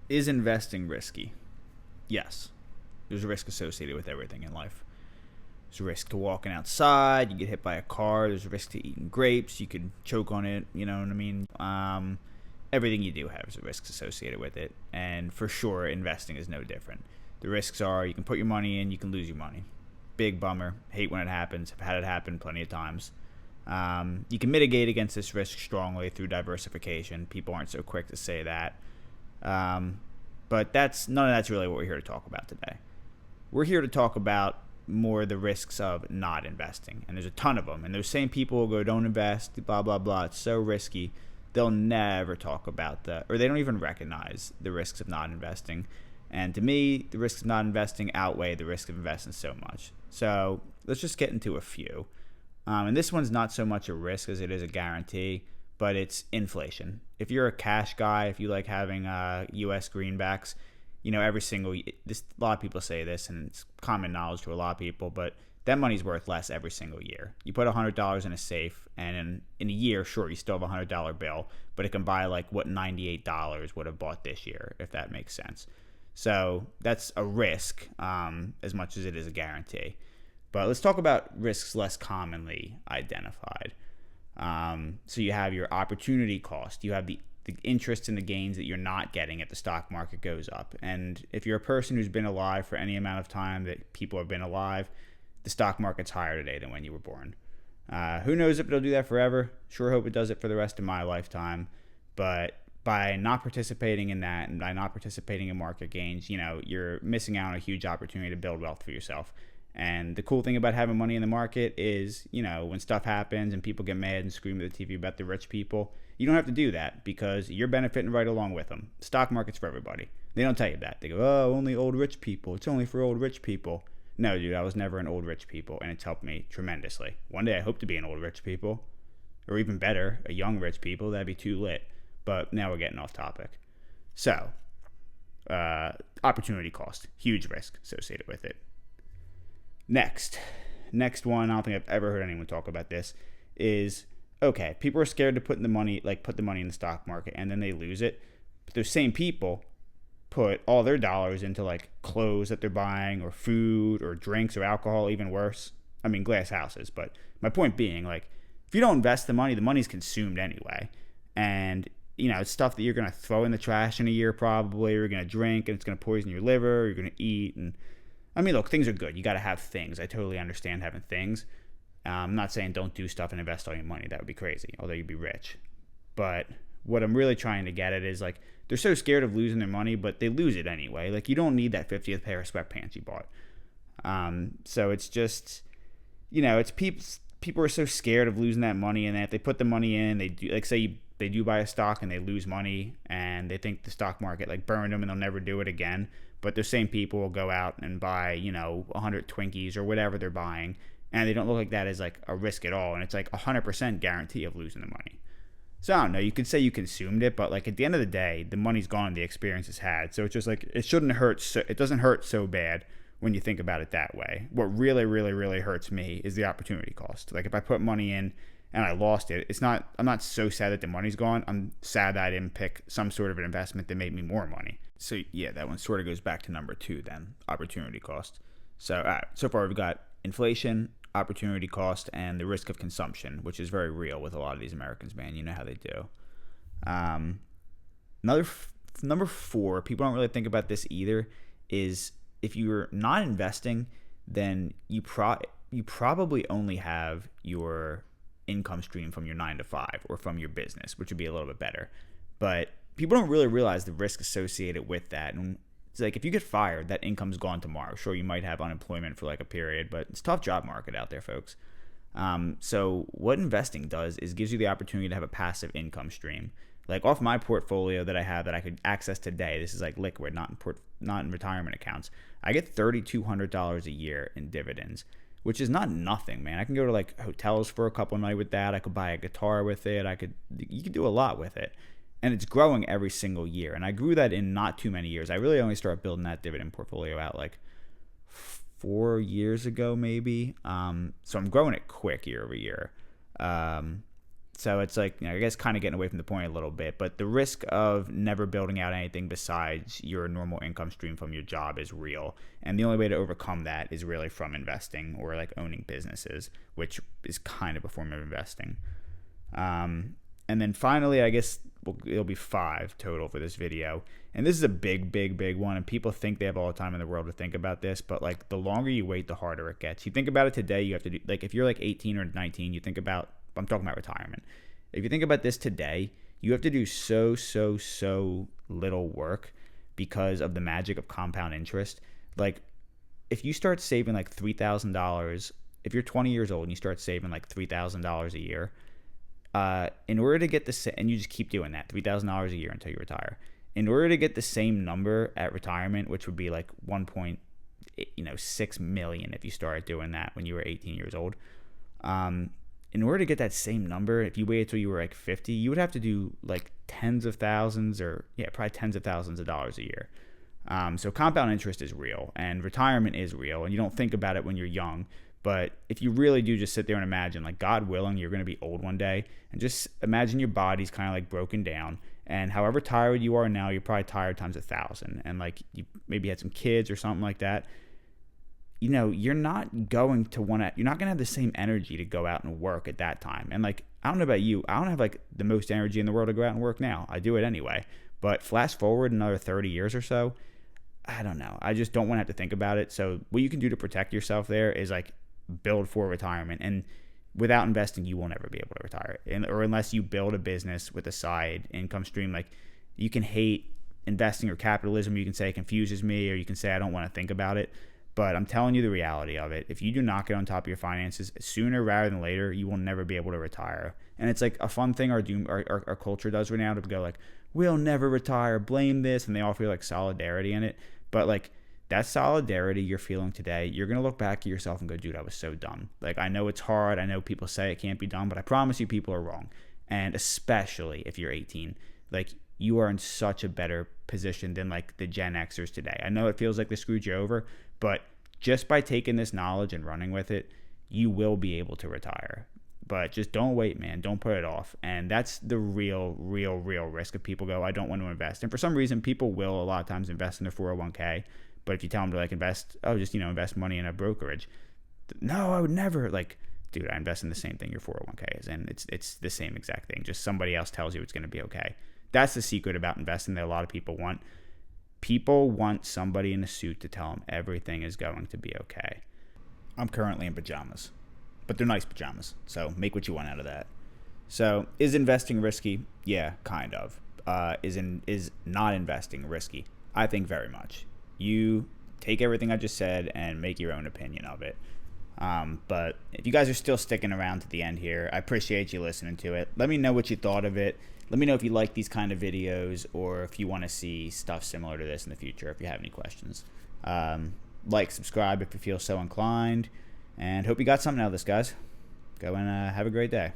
Is investing risky? Yes. There's a risk associated with everything in life. There's a risk to walking outside. You get hit by a car. There's a risk to eating grapes. You could choke on it. You know what I mean? Everything you do has risks associated with it. And for sure, investing is no different. The risks are you can put your money in, you can lose your money. Big bummer. Hate when it happens. I've had it happen plenty of times. You can mitigate against this risk strongly through diversification. People aren't so quick to say that. But none of that's really what we're here to talk about today. We're here to talk about more the risks of not investing. And there's a ton of them. And those same people will go, don't invest, blah, blah, blah. It's so risky. They'll never talk about or they don't even recognize the risks of not investing. And to me, the risks of not investing outweigh the risk of investing so much. So let's just get into a few. And this one's not so much a risk as it is a guarantee, but it's inflation. If you're a cash guy, if you like having U.S. greenbacks, every single a lot of people say this, and it's common knowledge to a lot of people, but that money's worth less every single year. You put $100 in a safe, and in a year, sure, you still have a $100 bill, but it can buy like what $98 would have bought this year, if that makes sense. So that's a risk as much as it is a guarantee. But let's talk about risks less commonly identified. So you have your opportunity cost. You have the interest and the gains that you're not getting if the stock market goes up. And if you're a person who's been alive for any amount of time that people have been alive, the stock market's higher today than when you were born. Who knows if it'll do that forever? Sure hope it does it for the rest of my lifetime. But by not participating in that and by not participating in market gains, you're missing out on a huge opportunity to build wealth for yourself. And the cool thing about having money in the market is, when stuff happens and people get mad and scream at the TV about the rich people, you don't have to do that because you're benefiting right along with them. The stock market's for everybody. They don't tell you that. They go, oh, only old rich people. It's only for old rich people. No, dude, I was never an old rich people, and it's helped me tremendously. One day I hope to be an old rich people, or even better, a young rich people. That'd be too lit. But now we're getting off topic. So, opportunity cost, huge risk associated with it. Next one, I don't think I've ever heard anyone talk about this, is, okay, people are scared to put the money in the stock market, and then they lose it. But those same people put all their dollars into like clothes that they're buying or food or drinks or alcohol, even worse. I mean, glass houses. But my point being, like, if you don't invest the money's consumed anyway. And, it's stuff that you're going to throw in the trash in a year probably, or you're going to drink and it's going to poison your liver, or you're going to eat. And I mean, look, things are good. You got to have things. I totally understand having things. I'm not saying don't do stuff and invest all your money. That would be crazy, although you'd be rich. But what I'm really trying to get at is, like, they're so scared of losing their money, but they lose it anyway. Like, you don't need that 50th pair of sweatpants you bought. So it's just, it's people are so scared of losing that money, and that if they put the money in, they do, like, say they do buy a stock and they lose money, and they think the stock market like burned them and they'll never do it again. But those same people will go out and buy, 100 Twinkies or whatever they're buying, and they don't look like that as like a risk at all. And it's like 100% guarantee of losing the money. So I don't know, you could say you consumed it, but like at the end of the day, the money's gone, the experience is had. So it's just like, it doesn't hurt so bad when you think about it that way. What really, really, really hurts me is the opportunity cost. Like, if I put money in and I lost it, I'm not so sad that the money's gone. I'm sad that I didn't pick some sort of an investment that made me more money. So yeah, that one sort of goes back to number 2 then, opportunity cost. So so far we've got inflation, opportunity cost, and the risk of consumption, which is very real with a lot of these Americans, man. You know how they do. Number 4, people don't really think about this either, is if you're not investing, then you probably only have your income stream from your 9 to 5 or from your business, which would be a little bit better. But people don't really realize the risk associated with that. And it's like, if you get fired, that income's gone tomorrow. Sure, you might have unemployment for like a period, but it's a tough job market out there, folks. So what investing does is gives you the opportunity to have a passive income stream. Like, off my portfolio that I have that I could access today, this is like liquid, not in retirement accounts, I get $3,200 a year in dividends, which is not nothing, man. I can go to like hotels for a couple nights with that. I could buy a guitar with it. You could do a lot with it. And it's growing every single year. And I grew that in not too many years. I really only started building that dividend portfolio out like 4 years ago, maybe. So I'm growing it quick year over year. So it's like, I guess kind of getting away from the point a little bit, but the risk of never building out anything besides your normal income stream from your job is real. And the only way to overcome that is really from investing or like owning businesses, which is kind of a form of investing. And then finally, I guess it'll be 5 total for this video. And this is a big, big, big one. And people think they have all the time in the world to think about this, but like the longer you wait, the harder it gets. You think about it today, you have to do, like if you're like 18 or 19, you think about, I'm talking about retirement. If you think about this today, you have to do so little work because of the magic of compound interest. Like if you start saving like $3,000, if you're 20 years old and you start saving like $3,000 a year, in order to get the and you just keep doing that, $3,000 a year until you retire. In order to get the same number at retirement, which would be like 1.6 million if you started doing that when you were 18 years old, in order to get that same number, if you waited till you were like 50, you would have to do like tens of thousands probably tens of thousands of dollars a year. So compound interest is real and retirement is real, and you don't think about it when you're young. But if you really do just sit there and imagine, like God willing, you're going to be old one day, and just imagine your body's kind of like broken down, and however tired you are now, you're probably tired times 1,000, and like you maybe had some kids or something like that. You're not going to you're not going to have the same energy to go out and work at that time. And like, I don't know about you, I don't have like the most energy in the world to go out and work now. I do it anyway. But flash forward another 30 years or so, I don't know. I just don't want to have to think about it. So what you can do to protect yourself there is like build for retirement. And without investing, you will never be able to retire. Or unless you build a business with a side income stream. Like you can hate investing or capitalism. You can say it confuses me, or you can say I don't want to think about it. But I'm telling you the reality of it. If you do not get on top of your finances, sooner rather than later, you will never be able to retire. And it's like a fun thing our culture does right now to go like, we'll never retire, blame this. And they all feel like solidarity in it. But like that solidarity you're feeling today, you're going to look back at yourself and go, dude, I was so dumb. Like I know it's hard. I know people say it can't be done, but I promise you people are wrong. And especially if you're 18, like you are in such a better position than like the Gen Xers today. I know it feels like they screwed you over, but just by taking this knowledge and running with it, you will be able to retire. But just don't wait, man. Don't put it off. And that's the real risk of people go, I don't want to invest. And for some reason, people will a lot of times invest in their 401k. But if you tell them to like invest, invest money in a brokerage. No, I would never. Like, dude, I invest in the same thing your 401k is. And it's the same exact thing. Just somebody else tells you it's going to be okay. That's the secret about investing that a lot of people want. People want somebody in a suit to tell them everything is going to be okay. I'm currently in pajamas, but they're nice pajamas, so make what you want out of that. So, is investing risky? Yeah, kind of. Is not investing risky? I think very much. You take everything I just said and make your own opinion of it. But if you guys are still sticking around to the end here, I appreciate you listening to it. Let me know what you thought of it. Let me know if you like these kind of videos or if you want to see stuff similar to this in the future, if you have any questions. Like, subscribe if you feel so inclined, and hope you got something out of this, guys. Go and have a great day.